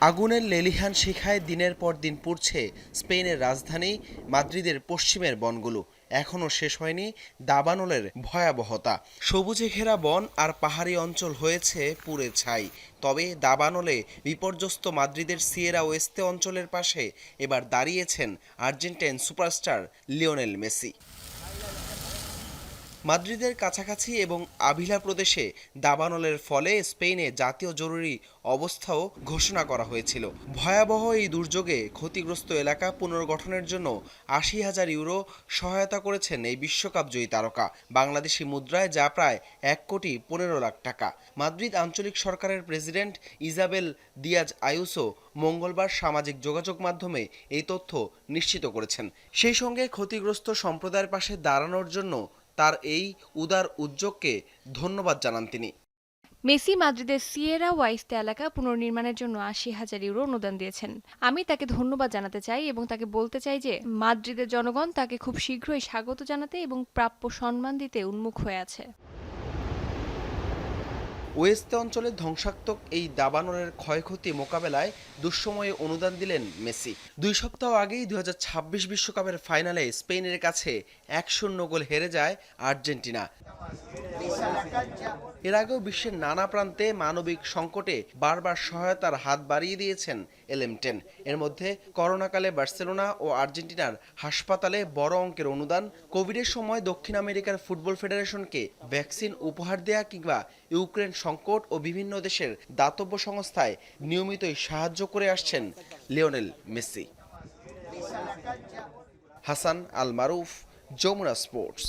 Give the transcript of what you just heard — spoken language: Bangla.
আগুনের লেলিহান শিখায় দিনের পর দিন পুড়ছে স্পেনের রাজধানী মাদ্রিদের পশ্চিমের বনগুলো। এখনও শেষ হয়নি দাবানলের ভয়াবহতা। সবুজে ঘেরা বন আর পাহাড়ি অঞ্চল হয়েছে পুড়ে ছাই। তবে দাবানলে বিপর্যস্ত মাদ্রিদের সিয়েরা ওয়েস্তে অঞ্চলের পাশে এবার দাঁড়িয়েছেন আর্জেন্টাইন সুপারস্টার লিওনেল মেসি। মাদ্রিদের কাছাকাছি এবং আভিলা প্রদেশে দাবানলের ফলে স্পেনে জাতীয় জরুরি অবস্থাও ঘোষণা করা হয়েছিল। ভয়াবহ এই দুর্যোগে ক্ষতিগ্রস্ত এলাকা পুনর্গঠনের জন্য ৮০,০০০ ইউরো সহায়তা করেছেন এই বিশ্বকাপ জয়ী তারকা। বাংলাদেশি মুদ্রায় যা প্রায় ১,১৫,০০,০০০ টাকা। মাদ্রিদ আঞ্চলিক সরকারের প্রেসিডেন্ট ইজাবেল দিয়াজ আয়ুসো মঙ্গলবার সামাজিক যোগাযোগ মাধ্যমে এই তথ্য নিশ্চিত করেছেন। সেই সঙ্গে ক্ষতিগ্রস্ত সম্প্রদায়ের পাশে দাঁড়ানোর জন্য তার এই উদার উদ্যোগকে ধন্যবাদ জানান তিনি। মেসি মাদ্রিদের সিয়েরা ওয়াইস্তে এলাকা পুনর্নির্মাণের জন্য ৮০,০০০ ইউরো অনুদান দিয়েছেন। আমি তাকে ধন্যবাদ জানাতে চাই এবং তাকে বলতে চাই যে মাদ্রিদের জনগণ তাকে খুব শীঘ্রই স্বাগত জানাতে এবং প্রাপ্য সম্মান দিতে উন্মুখ হয়ে আছে। ওয়েস্তে অঞ্চলের ধ্বংসাত্মক এই দাবানলের ক্ষয়ক্ষতি মোকাবেলায় দুঃসময়ে অনুদান দিলেন মেসি। ২ সপ্তাহ আগেই ২০২৬ বিশ্বকাপের ফাইনালে স্পেনের কাছে ১-০ গোল হেরে যায় আর্জেন্টিনা। এর আগেও বিশ্বের নানা প্রান্তে মানবিক সংকটে বারবার সহায়তার হাত বাড়িয়ে দিয়েছেন এলএম10। এর মধ্যে করোনাকালে বার্সেলোনা ও আর্জেন্টিনার হাসপাতালে বড় অঙ্কের অনুদান, কোভিডের সময় দক্ষিণ আমেরিকার ফুটবল ফেডারেশনকে ভ্যাকসিন উপহার দেয়া কিংবা ইউক্রেন সংকট ও বিভিন্ন দেশের দাতব্য সংস্থায় নিয়মিতই সাহায্য করে আসছেন লিওনেল মেসি। হাসান আল মারুফ, যমুনা স্পোর্টস।